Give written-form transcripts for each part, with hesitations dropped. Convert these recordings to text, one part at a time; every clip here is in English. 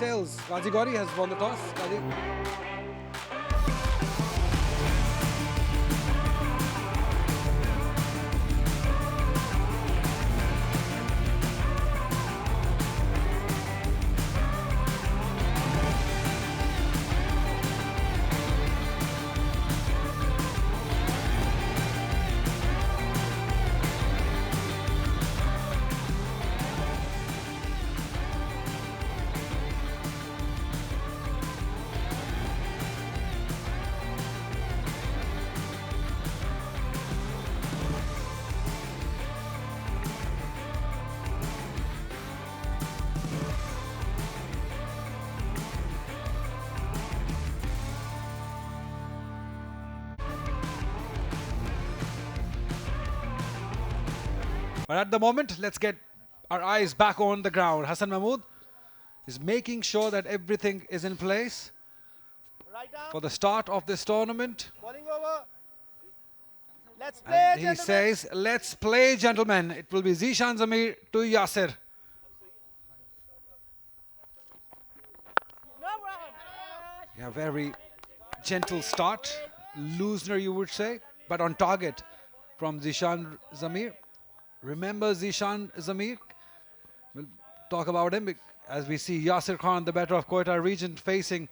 tails. Qazi Gauri has won the toss. Qazi. But at the moment, let's get our eyes back on the ground. Hassan Mahmood is making sure that everything is in place for the start of this tournament. Let's play, And he says, let's play, gentlemen. It will be Zishan Zamir to Yasir. Yeah, very gentle start. Loosener, you would say, but on target from Zishan Zamir. Remember Zishan Zamir? We'll talk about him as we see Yasir Khan, the better of Quetta region, facing.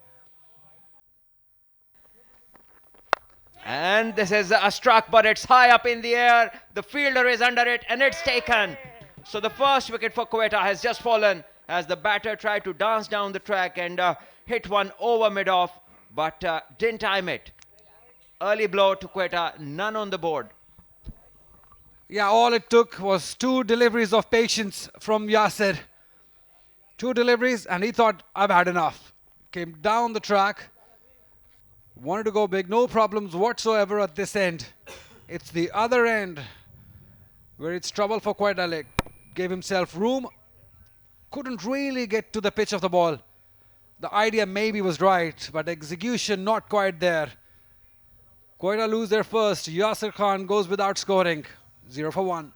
And this is a struck, but it's high up in the air. The fielder is under it, and it's taken. So the first wicket for Quetta has just fallen as the batter tried to dance down the track and hit one over mid-off, but didn't time it. Early blow to Quetta, none on the board. Yeah, all it took was 2 deliveries of patience from Yasir. 2 deliveries, and he thought, I've had enough. Came down the track, wanted to go big, no problems whatsoever at this end. It's the other end where it's trouble for Quetta. Like, gave himself room, couldn't really get to the pitch of the ball. The idea maybe was right, but execution not quite there. Quetta lose their first. Yasir Khan goes without scoring. 0 for 1.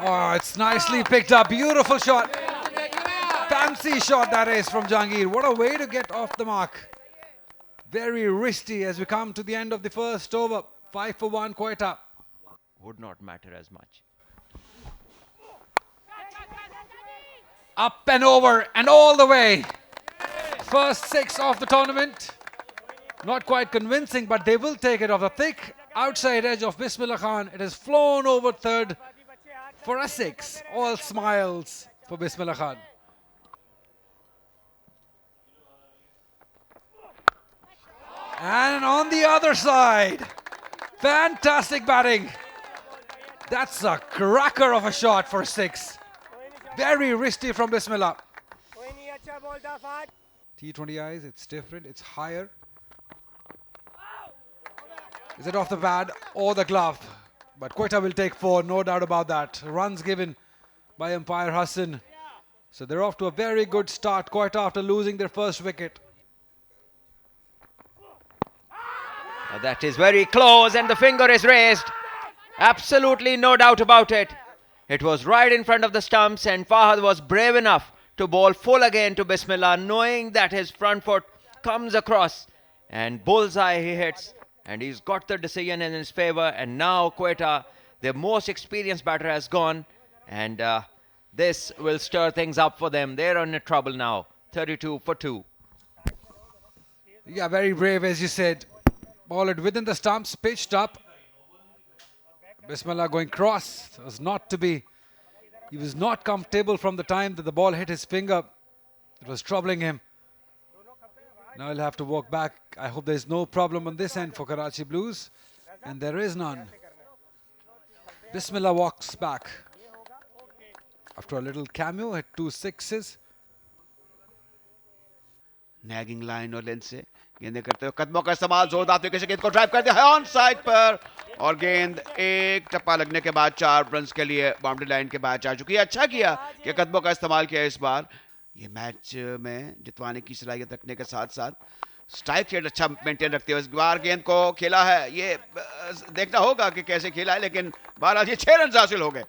Oh, it's nicely picked up. Beautiful shot. Fancy shot that is from Jahangir. What a way to get off the mark. Very risky as we come to the end of the first over. 5 for 1 Quetta. Would not matter as much. Up and over and all the way. First 6 of the tournament. Not quite convincing, but they will take it off the thick outside edge of Bismillah Khan. It has flown over third for a 6. All smiles for Bismillah Khan. And on the other side, fantastic batting. That's a cracker of a shot for 6. Very risky from Bismillah. T20 eyes, it's different, it's higher. Is it off the pad or the glove? But Quetta will take 4, no doubt about that. Runs given by umpire Hassan. So they're off to a very good start, Quetta, after losing their first wicket. That is very close, and the finger is raised. Absolutely no doubt about it. It was right in front of the stumps, and Fahad was brave enough to bowl full again to Bismillah, knowing that his front foot comes across. And bullseye he hits. And he's got the decision in his favor. And now Quetta, their most experienced batter, has gone. And this will stir things up for them. They're in trouble now. 32 for 2. Yeah, very brave, as you said. Ball it within the stumps, pitched up. Bismillah going cross. It was not to be. He was not comfortable from the time that the ball hit his finger. It was troubling him. Now he'll have to walk back. I hope there's no problem on this end for Karachi Blues. And there is none. Bismillah walks back. After a little cameo, hit 2 6s. Nagging line और length से गेंदें करते हुए कदमों का इस्तेमाल जोरदार तरीके से गेंद को ड्राइव कर दिया है ऑन साइड पर और गेंद एक टप्पा लगने के बाद 4 रन्स के लिए बाउंड्री लाइन के बाद जा चुकी है. अच्छा किया कि कदमों का इस्तेमाल किया इस बार. ये मैच में जितवाने की सलाहियत रखने के साथ साथ स्ट्राइक रेट अच्छा मेंटेन रखते हुए इस बार गेंद को खेला है. ये देखना होगा कि कैसे खेला है, लेकिन बहरहाल ये 6 रन हासिल हो गए.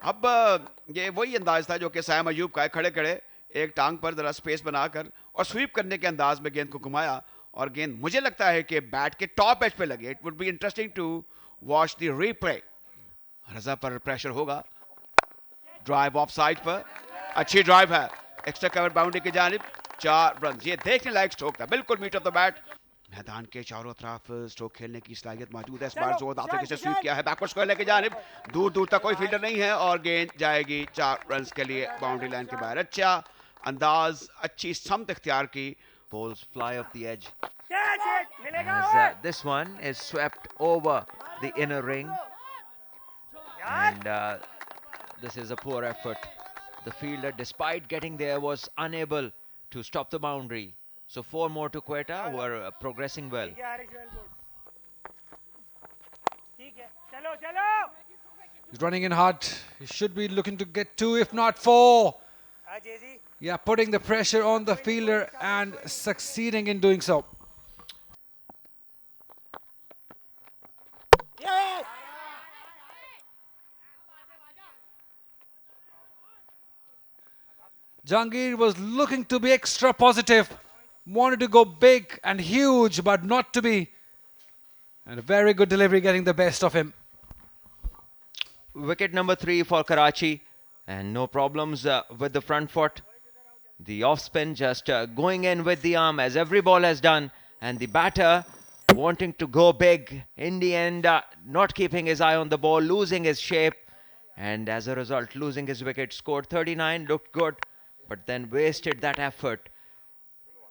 अब ये वही अंदाज था जो कि साइम अयूब का है, खड़े खड़े एक टांग पर जरा स्पेस बनाकर और स्वीप करने के अंदाज में गेंद को घुमाया और गेंद मुझे लगता है कि बैट के टॉप एज पे लगी. It would be interesting to watch the replay. Raza पर प्रेशर होगा. ड्राइव ऑफ साइड पर अच्छी ड्राइव है, एक्स्ट्रा कवर बाउंड्री की जानिब. 4 रन. ये देखने लायक स्ट्रोक था, बिल्कुल मीट ऑफ द बैट. मैदान के चारों तरफ स्ट्रोक खेलने की सलाहियत मौजूद है. इस बार जोर दाते से स्वीप किया है बैकवर्ड स्क्वायर लेके जानिब. दूर दूर तक कोई फील्डर नहीं है और गेंद जाएगी 4 रन के लिए बाउंड्री लाइन के बाहर. अच्छा अंदाज, अच्छी समत इख्तियार की. Balls fly off the edge. As this one is swept over the inner ring. And this is a poor effort. The fielder, despite getting there, was unable to stop the boundary. So 4 more to Quetta, who are progressing well. He's running in hard. He should be looking to get 2, if not 4. Yeah, putting the pressure on the fielder and succeeding in doing so. Jahangir was looking to be extra positive, wanted to go big and huge, but not to be. And a very good delivery getting the best of him. Wicket number 3 for Karachi, and no problems with the front foot. The off spin just going in with the arm, as every ball has done, and the batter wanting to go big. In the end, not keeping his eye on the ball, losing his shape, and as a result losing his wicket. Scored 39, looked good, but then wasted that effort,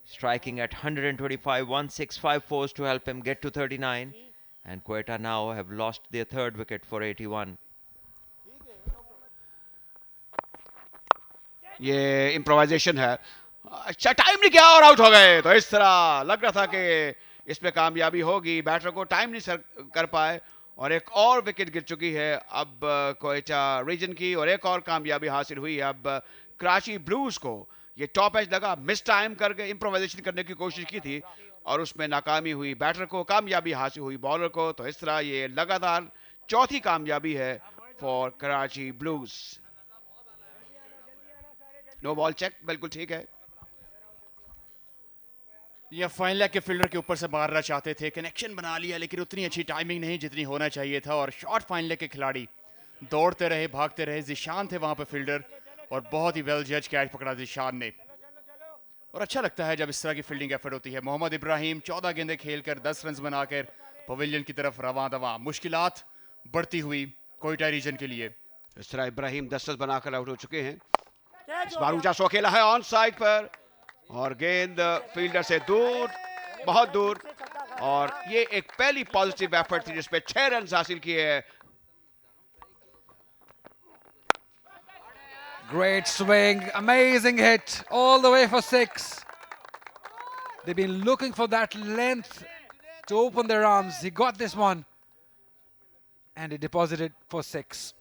striking at 125, 1654 to help him get to 39. And Quetta now have lost their 3rd wicket for 81. ये improvisation है. अच्छा time नहीं किया और out हो गए. तो इस तरह लग रहा था कि इसमें कामयाबी होगी. बैटर को टाइम नहीं सर कर पाए और एक और विकेट गिर चुकी है अब क्वेटा रीजन की, और एक और कामयाबी हासिल हुई. अब कराची ब्लूज को ये टॉप एज लगा, मिस टाइम करके इम्प्रोवाइजेशन करने की कोशिश की थी और उसमें नाकामी हुई. बैटर को कामयाबी हासिल हुई, बॉलर को. तो इस तरह ये लगातार 4थी कामयाबी है for Karachi blues. No ball check, बिल्कुल ठीक है. ये फाइन लेग के फील्डर के ऊपर से मारना चाहते थे, कनेक्शन बना लिया, लेकिन उतनी अच्छी टाइमिंग नहीं जितनी होना चाहिए था. और शॉर्ट फाइन लेग के खिलाड़ी दौड़ते रहे, भागते रहे. जिशान थे वहां पे फील्डर और बहुत ही वेल जज कैच पकड़ा जिशान ने. और अच्छा लगता है जब इस तरह की फील्डिंग एफर्ट होती है. मोहम्मद इब्राहिम 14 गेंदें खेलकर 10 रन बनाकर पवेलियन की तरफ रवां दवा. मुश्किलात बढ़ती हुई कोयटा रीजन के लिए. इस तरह इब्राहिम 10 रन बनाकर आउट हो चुके हैं. इस बार ऊंचा शॉट खेला है ऑन साइड पर और गेंद फील्डर से दूर, बहुत दूर. और ये एक पहली पॉजिटिव एफर्ट थी जिसपे 6 रन हासिल किए. Great swing, amazing hit, all the way for 6. They've been looking for that length to open their arms. He got this one and he deposited for 6.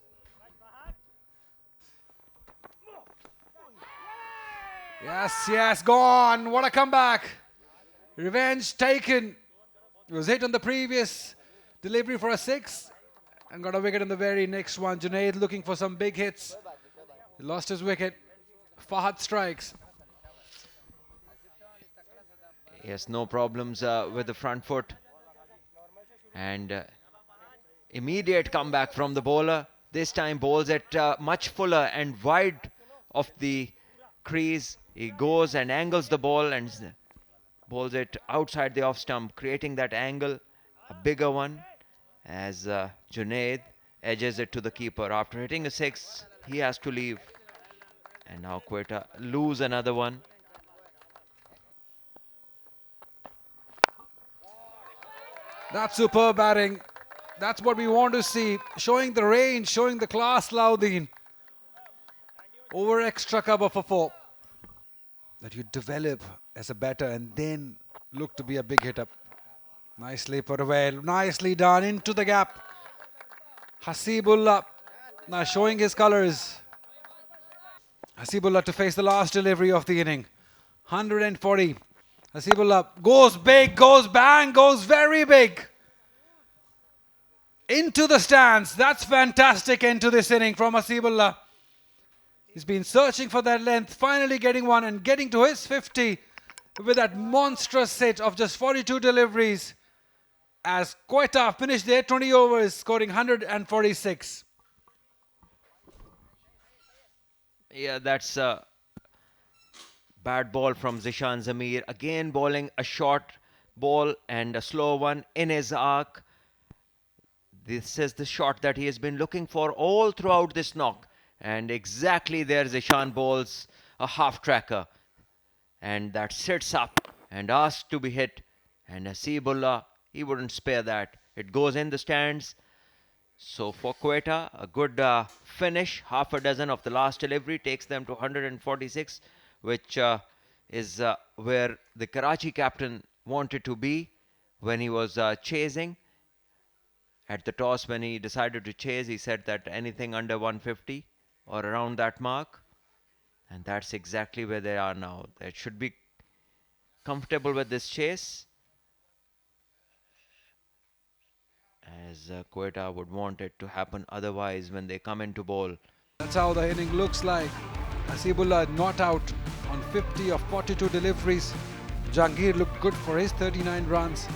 Yes, gone. What a comeback. Revenge taken. He was hit on the previous delivery for a 6 and got a wicket on the very next one. Junaid looking for some big hits. He lost his wicket. Fahad strikes. Yes, no problems with the front foot. And immediate comeback from the bowler. This time bowls it much fuller and wide of the crease. He goes and angles the ball and bowls it outside the off stump, creating that angle, a bigger one, as Junaid edges it to the keeper. After hitting a 6, he has to leave. And now Quetta lose another one. That's superb batting. That's what we want to see. Showing the range, showing the class, Lauddin. Over extra cover for 4. That you develop as a batter and then look to be a big hitter. Nicely put away. Nicely done into the gap. Hasibullah now showing his colours. Hasibullah to face the last delivery of the inning. 140. Hasibullah goes big, goes bang, goes very big. into the stands. That's fantastic end to this inning from Hasibullah. He's been searching for that length, finally getting one and getting to his 50 with that monstrous hit of just 42 deliveries as Quetta finished their 20 overs, scoring 146. Yeah, that's a bad ball from Zishan Zamir. Again bowling a short ball and a slow one in his arc. This is the shot that he has been looking for all throughout this knock. And exactly there Zishan bowls a half tracker. And that sits up and asks to be hit. And Hasibullah, he wouldn't spare that. It goes in the stands. So for Quetta, a good finish. Half a dozen of the last delivery takes them to 146, which is where the Karachi captain wanted to be when he was chasing. At the toss, when he decided to chase, he said that anything under 150 or around that mark. And that's exactly where they are now. They should be comfortable with this chase, as Quetta would want it to happen otherwise when they come into bowl. That's how the inning looks like. Hasibullah not out on 50 of 42 deliveries. Jahangir looked good for his 39 runs.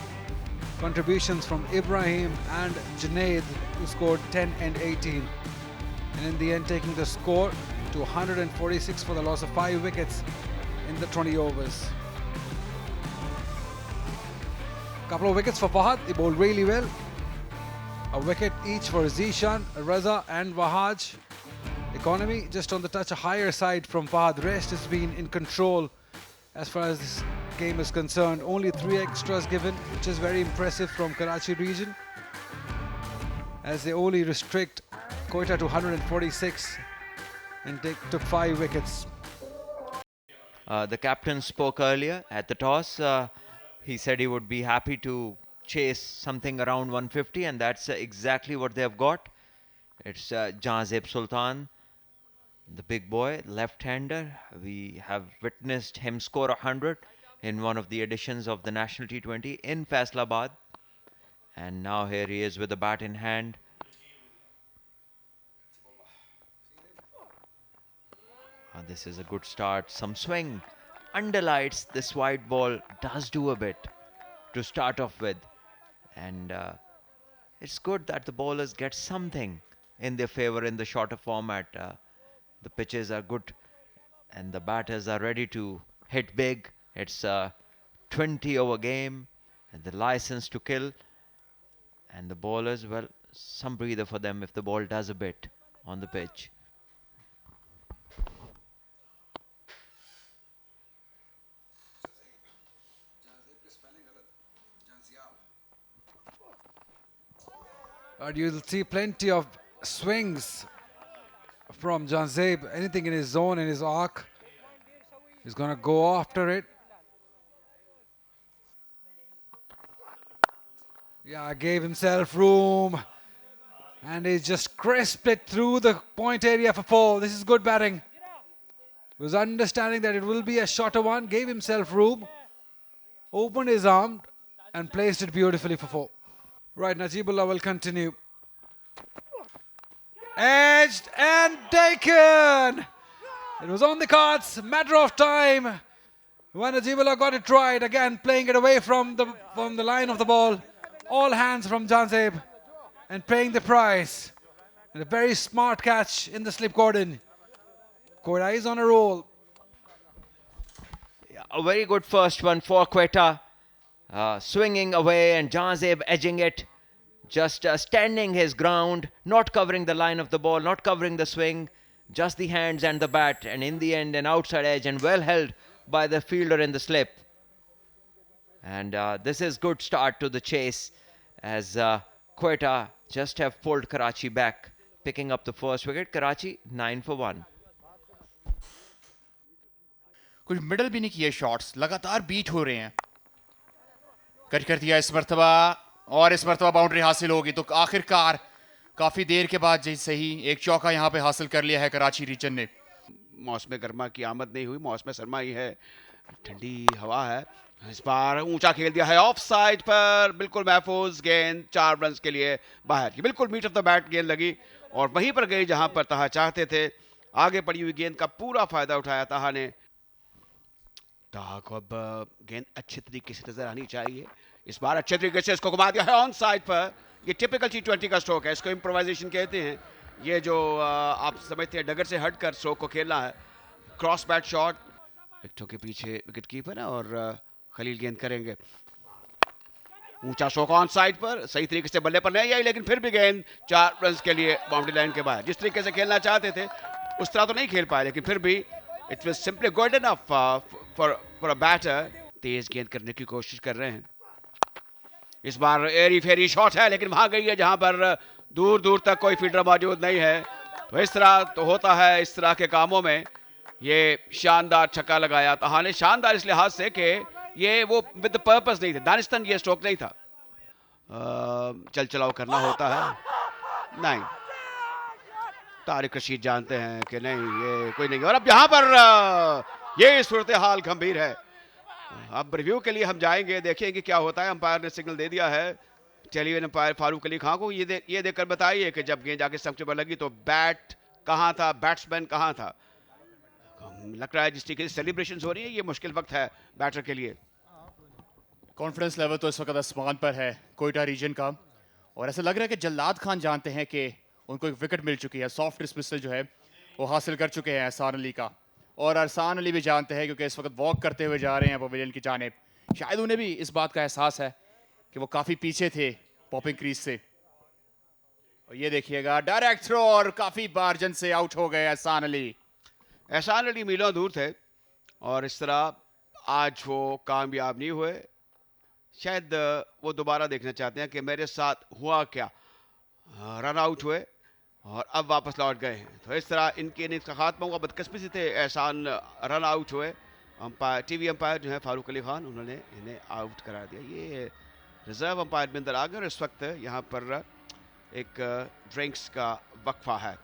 Contributions from Ibrahim and Junaid, who scored 10 and 18. And in the end, taking the score to 146 for the loss of 5 wickets in the 20 overs. Couple of wickets for Fahad. He bowled really well. A wicket each for Zishan, Raza and Wahaj. Economy just on the touch a higher side from Fahad. Rest has been in control as far as this game is concerned. Only 3 extras given, which is very impressive from Karachi region, as they only restrict Quetta to 146 and took 5 wickets. The captain spoke earlier at the toss. He said he would be happy to chase something around 150, and that's exactly what they have got. It's Jahazib Sultan, the big boy, left-hander. We have witnessed him score 100 in one of the editions of the National T20 in Faisalabad. And now here he is with the bat in hand. This is a good start. Some swing. Underlights, this wide ball does do a bit to start off with. And it's good that the bowlers get something in their favor in the shorter format. The pitches are good and the batters are ready to hit big. It's a 20-over game and the license to kill. And the bowlers, well, some breather for them if the ball does a bit on the pitch. But you'll see plenty of swings from Jahazib. Anything in his zone, in his arc, he's going to go after it. Yeah, gave himself room. And he's just crisped it through the point area for 4. This is good batting. He was understanding that it will be a shorter one. Gave himself room. Opened his arm and placed it beautifully for 4. Right, Najibullah will continue. Edged and taken. It was on the cards, matter of time. When Najibullah got it right, again playing it away from the line of the ball. All hands from Jahazib and paying the price. And a very smart catch in the slip cordon. Quetta is on a roll. Yeah, a very good first one for Quetta. Swinging away and Jahazib edging it, just standing his ground, not covering the line of the ball, not covering the swing, just the hands and the bat, and in the end an outside edge and well held by the fielder in the slip. And this is good start to the chase as Quetta just have pulled Karachi back, picking up the first wicket. Karachi 9 for 1. कुछ middle भी नहीं किए shots, लगातार beat हो रहे हैं. Cut कर दिया इस मर्तबा और इस मर्तबा बाउंड्री हासिल होगी. तो आखिरकार काफ़ी देर के बाद जैसे सही एक चौका यहाँ पे हासिल कर लिया है कराची रीजन ने. मौसम गर्मा की आमद नहीं हुई, मौसम सरमा ही है, ठंडी हवा है इस बार ऊंचा खेल दिया है ऑफ साइड पर, बिल्कुल महफूज गेंद, 4 रन के लिए बाहर। ये बिल्कुल मीट ऑफ द बैट गेंद लगी और वहीं पर गई जहां पर ताहा चाहते थे। आगे पड़ी हुई गेंद का पूरा फायदा उठाया ताहा ने। ताहा को अब गेंद अच्छे तरीके से नजर आनी चाहिए। इस बार अच्छे तरीके से इसको घुमा दिया है ऑन साइड पर। ये टिपिकल T20 का स्ट्रोक है, इसको इम्प्रोवाइजेशन कहते हैं। ये जो आप समझते हैं डगर से हटकर स्ट्रोक को खेलना है, क्रॉस बैट शॉट। विकेटों के पीछे विकेट कीपर है और खलील गेंद करेंगे। ऊंचा स्ट्रोक ऑन साइड पर, सही तरीके से बल्ले पर नहीं आई, लेकिन फिर भी गेंद 4 रन के लिए बाउंड्री लाइन के बाहर। जिस तरीके से खेलना चाहते थे उस तरह तो नहीं खेल पाए, लेकिन फिर भी it was simply good enough for a batter. तेज गेंद करने की कोशिश कर रहे हैं। इस बार एरी फेरी शॉट है, लेकिन वहां गई है जहां पर दूर दूर तक कोई फील्डर मौजूद नहीं है। तो इस तरह तो होता है इस तरह के कामों में। ये शानदार छक्का लगाया ताहा ने, शानदार इस लिहाज से कि ये वो विद पर्पस नहीं था, दानिस्तान ये स्ट्रोक नहीं था। चल चलाओ करना होता है, नहीं। तारिक रशीद जानते हैं कि नहीं ये कोई नहीं। और अब यहाँ पर ये सूरत हाल गंभीर है। अब रिव्यू के लिए हम जाएंगे, देखेंगे क्या होता है। अंपायर ने सिग्नल दे दिया है, टेलीविजन अंपायर फारूक अली खान को। ये देखकर बताइए कि जब गेंद जाके स्टंप पर लगी तो बैट कहाँ था, बैट्समैन कहाँ था। लग रहा है जिस तरीके से सेलिब्रेशंस हो रही है ये मुश्किल वक्त है बैटर के लिए। कॉन्फिडेंस लेवल तो इस वक्त आसमान पर है क्वेटा रीजन का, और ऐसा लग रहा है कि जल्लाद खान जानते हैं कि उनको एक विकेट मिल चुकी है। सॉफ्ट डिसमिसल जो है वो हासिल कर चुके हैं एहसान अली का, और एहसान अली भी जानते हैं क्योंकि इस वक्त वॉक करते हुए जा रहे हैं पवेलियन की जानिब। शायद उन्हें भी इस बात का एहसास है कि वो काफ़ी पीछे थे पॉपिंग क्रीज से। और ये देखिएगा डायरेक्ट थ्रो, और काफ़ी मार्जिन से आउट हो गए एहसान अली। एहसान अली मीलों दूर थे और इस तरह आज वो कामयाब नहीं हुए। शायद वो दोबारा देखना चाहते हैं कि मेरे साथ हुआ क्या। रन आउट हुए और अब वापस लौट गए हैं। तो इस तरह इनके इनिंग्स का खात्मा हुआ, बदकिस्मती से एहसान रन आउट हुए। अंपायर टीवी अंपायर जो है फारूक अली खान, उन्होंने इन्हें आउट करा दिया। ये रिजर्व अंपायर में अंदर आ गए और इस वक्त यहाँ पर एक ड्रिंक्स का वक्फा है।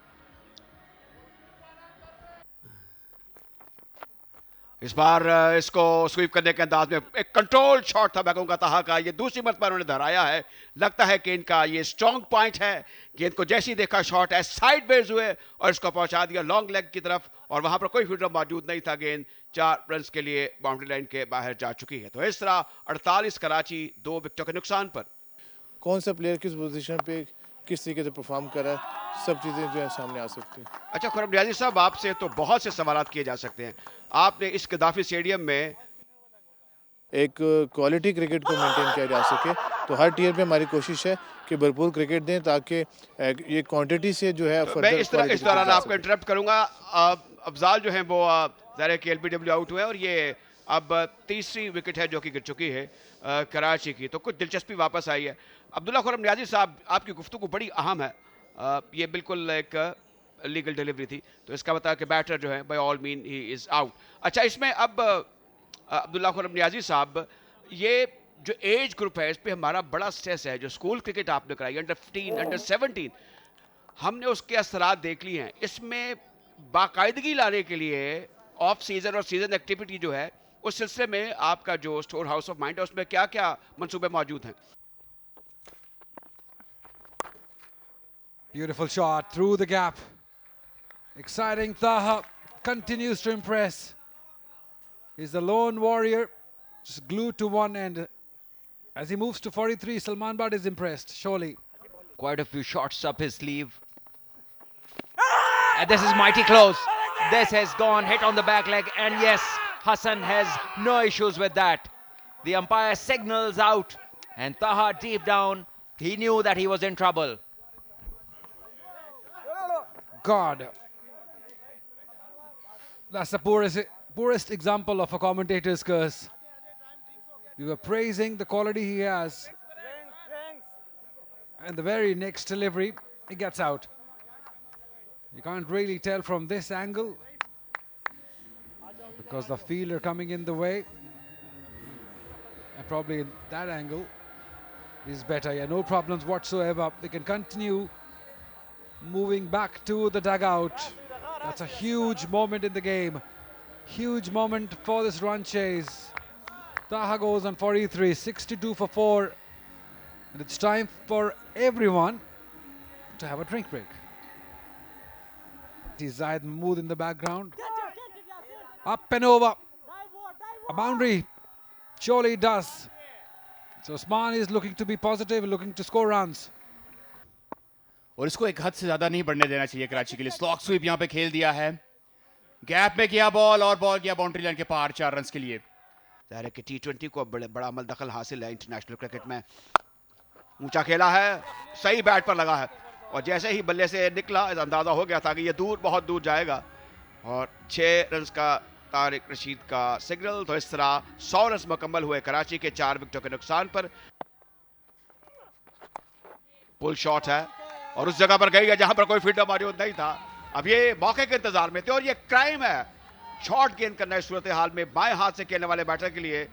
इस बार इसको स्वीप करने के अंदाज में एक कंट्रोल शॉट था मैं कहूँगा ताहा का। ये दूसरी मरतबा उन्होंने दोहराया है। लगता है कि इनका ये स्ट्रॉन्ग पॉइंट है। गेंद को जैसे ही देखा शॉट है साइड बेज हुए और इसको पहुंचा दिया लॉन्ग लेग की तरफ, और वहां पर कोई फील्डर मौजूद नहीं था। गेंद 4 रन के लिए बाउंड्री लाइन के बाहर जा चुकी है। तो इस तरह 48 कराची 2 विकेटों के नुकसान पर। कौन सा प्लेयर किस पोजीशन पे किस तरीके से परफॉर्म कर रहा है, सब चीज़ें जो है सामने आ सकती हैं। अच्छा खुरम रियाजी साहब, आपसे तो बहुत से सवाल किए जा सकते हैं। आपने इस गद्दाफी स्टेडियम में एक क्वालिटी क्रिकेट को मेंटेन किया जा सके, तो हर टीयर पे हमारी कोशिश है कि भरपूर क्रिकेट दें ताकि ये क्वांटिटी से जो है मैं इस दौरान आपको इंटरप्ट करूंगा। अफजाल जो है वो ज़ाहिर के LBW आउट हुए और ये अब तीसरी विकेट है जो कि गिर चुकी है कराची की। तो कुछ दिलचस्पी वापस आई है। अब्दुल्ला खुरम नियाजी साहब, आपकी गुफ्तगू बड़ी अहम है। ये बिल्कुल एक लीगल डिलीवरी थी, तो इसका मतलब कि बैटर जो है by all mean he is out. अच्छा, इसमें अब अब्दुल्ला खुरम नियाजी साहब, ये जो एज ग्रुप है इस पर हमारा बड़ा स्ट्रेस है। जो स्कूल क्रिकेट आपने कराई अंडर 15 अंडर 17, हमने उसके असरात देख लिए हैं। इसमें बाकायदगी लाने के लिए ऑफ सीजन और सीजन एक्टिविटी जो है उस सिलसिले में आपका जो स्टोर हाउस ऑफ माइंड है उसमें क्या क्या मंसूबे मौजूद हैं? Beautiful shot through the gap. Exciting. Taha continues to impress. He's the lone warrior, just glued to one end. As he moves to 43, Salman Bhat is impressed, surely. Quite a few shots up his sleeve. And this is mighty close. This has gone hit on the back leg, and yes, Hassan has no issues with that. The umpire signals out, and Taha deep down, he knew that he was in trouble. God. That's the poorest example of a commentator's curse. We were praising the quality he has. And the very next delivery, he gets out. You can't really tell from this angle because the fielder coming in the way. And probably in that angle is better. Yeah, no problems whatsoever. We can continue moving back to the dugout. That's a huge moment in the game. Huge moment for this run chase. Taha goes on 43, 62 for 4. And it's time for everyone to have a drink break. Zayed Mahmood in the background. Up and over. A boundary. Surely it does. So Usman is looking to be positive, looking to score runs. और इसको एक हद से ज्यादा नहीं बढ़ने देना चाहिए कराची के लिए. स्लॉक स्वीप यहाँ पे खेल दिया है, गैप में किया बॉल और बॉल किया बाउंड्री लाइन के पार 4 रन्स के लिए. जाहिर है कि T20 को बड़ा अमल दखल हासिल है इंटरनेशनल क्रिकेट में. ऊंचा खेला है, सही बैट पर लगा है और जैसे ही बल्ले से निकला अंदाजा हो गया था कि ये दूर बहुत दूर जाएगा. और 6 रन्स का तारिक रशीद का सिग्नल. तो इस तरह 100 रन्स मुकम्मल हुए कराची के 4 विकेटों के नुकसान पर. पुल शॉट है और उस जगह पर गई है जहां पर कोई फील्डर मौजूद नहीं था. अब ये मौके के इंतजार में थे और ये क्राइम है शॉट गेंद करना इस सूरत हाल में बाएं हाथ से खेलने वाले बैटर के लिए.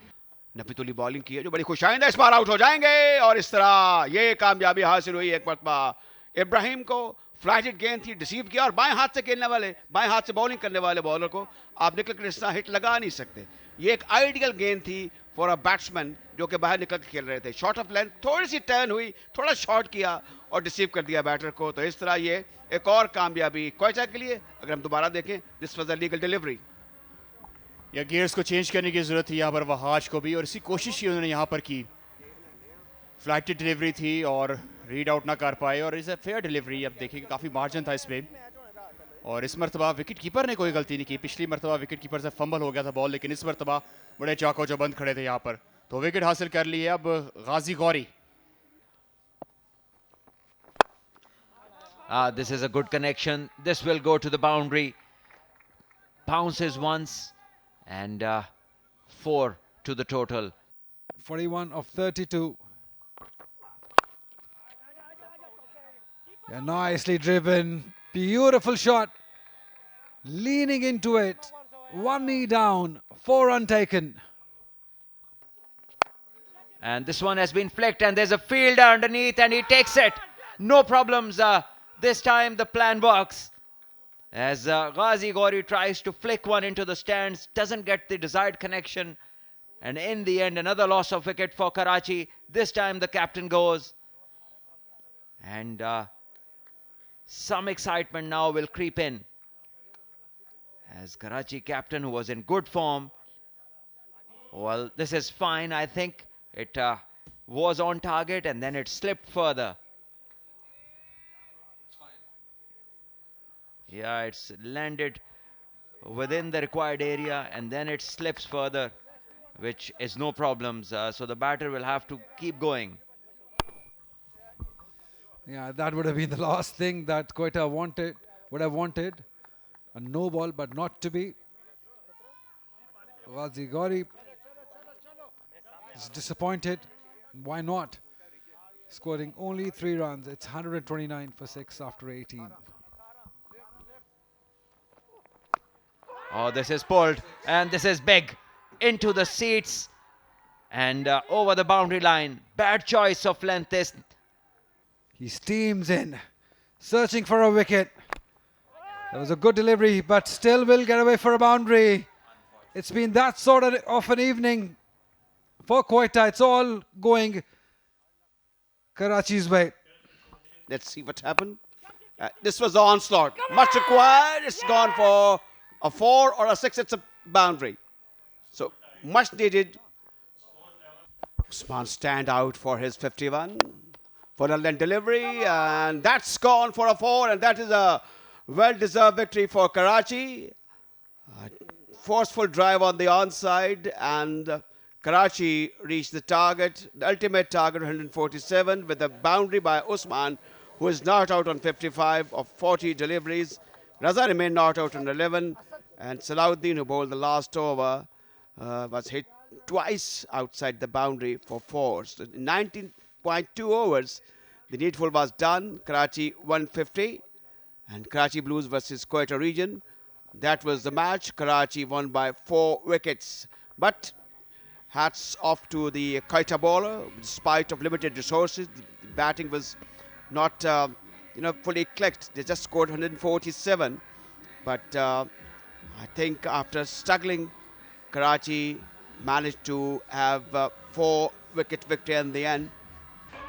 नफीतुल्ली बॉलिंग की है जो बड़ी खुशाइंदा. इस बार आउट हो जाएंगे और इस तरह ये कामयाबी हासिल हुई एक मरतबा इब्राहिम को. फ्लाइटेड गेंद थी, डिसीव किया और बाएं हाथ से खेलने वाले, बाएं हाथ से बॉलिंग करने वाले बॉलर को आप निकल कर इस तरह हिट लगा नहीं सकते. ये एक आइडियल गेंद थी फॉर अ बैट्समैन जो कि बाहर निकल खेल रहे थे. शॉर्ट ऑफ लेंथ, थोड़ी सी टर्न हुई, थोड़ा शॉट किया और डिसीव कर दिया बैटर को. तो इस तरह ये एक और कामयाबी क्वेटा के लिए. अगर हम दोबारा देखें, this was a legal delivery. या गियर्स को चेंज करने की जरूरत थी यहाँ पर वहाज को भी, और इसी कोशिश ही उन्होंने यहाँ पर की. फ्लाइटेड डिलीवरी थी और रीड आउट ना कर पाए और इज अ फेयर डिलीवरी. अब देखिए काफ़ी मार्जिन था इसमें और इस मरतबा विकेट कीपर ने कोई गलती नहीं की. पिछली मरतबा विकेट कीपर से फंबल हो गया था बॉल, लेकिन इस मरतबा बड़े चाको जो बंद खड़े थे यहाँ पर. तो विकेट हासिल कर लिए अब गाजी Gauri. This is a good connection. This will go to the boundary. Bounces once and 4 to the total. 41 of 32. Yeah, nicely driven. Beautiful shot. Leaning into it. 1 knee down. 4 untaken. And this one has been flicked and there's a fielder underneath and he takes it. No problems. This time the plan works. As Ghazi Ghauri tries to flick one into the stands, doesn't get the desired connection. And in the end, another loss of wicket for Karachi. This time the captain goes. And some excitement now will creep in. As Karachi captain, who was in good form. Well, this is fine. I think it was on target and then it slipped further. Yeah, it's landed within the required area and then it slips further, which is no problems. So the batter will have to keep going. Yeah, that would have been the last thing that Quetta would have wanted. A no ball, but not to be. Ghazi Ghauri is disappointed. Why not? Scoring only 3 runs. It's 129 for 6 after 18. Oh, this is pulled and this is big into the seats and over the boundary line. Bad choice of length. He steams in, searching for a wicket. That was a good delivery, but still will get away for a boundary. It's been that sort of an evening for Quetta. It's all going Karachi's way. Let's see what happened. This was the onslaught. Much required. It's gone for a 4 or a 6. It's a boundary. So much needed. Usman stand out for his 51. For a length delivery. And that's gone for a 4. And that is a well-deserved victory for Karachi. Forceful drive on the onside. And Karachi reached the target. The ultimate target, 147. With a boundary by Usman, who is not out on 55 of 40 deliveries. Raza remained not out on 11. And Salahuddin, who bowled the last over, was hit twice outside the boundary for 4. So in 19.2 overs, the needful was done. Karachi 150. And Karachi Blues versus Quetta region. That was the match. Karachi won by 4 wickets. But hats off to the Quetta bowler. Despite of limited resources, the batting was not fully clicked. They just scored 147. But I think after struggling, Karachi managed to have 4-wicket victory in the end.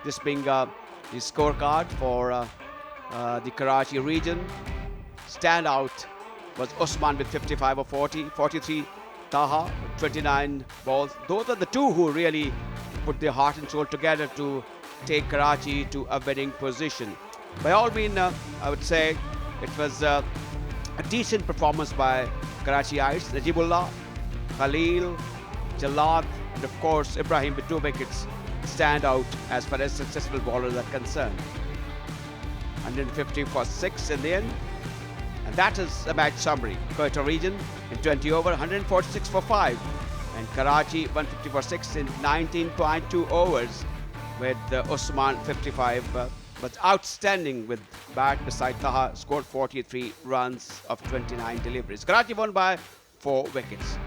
This being the scorecard for the Karachi region. Standout was Usman with 55 of 40, 43 Taha with 29 balls. Those are the two who really put their heart and soul together to take Karachi to a winning position. By all means, I would say it was a decent performance by Karachiites. Najibullah, Khalil, Jalad, and of course Ibrahim with 2 wickets stand out as far as successful bowlers are concerned. 150 for 6 in the end. And that is a match summary. Quetta region in 20 over, 146 for 5. And Karachi 150 for 6 in 19.2 overs with Usman 55 was outstanding with bat beside Taha, scored 43 runs of 29 deliveries. Karachi won by 4 wickets.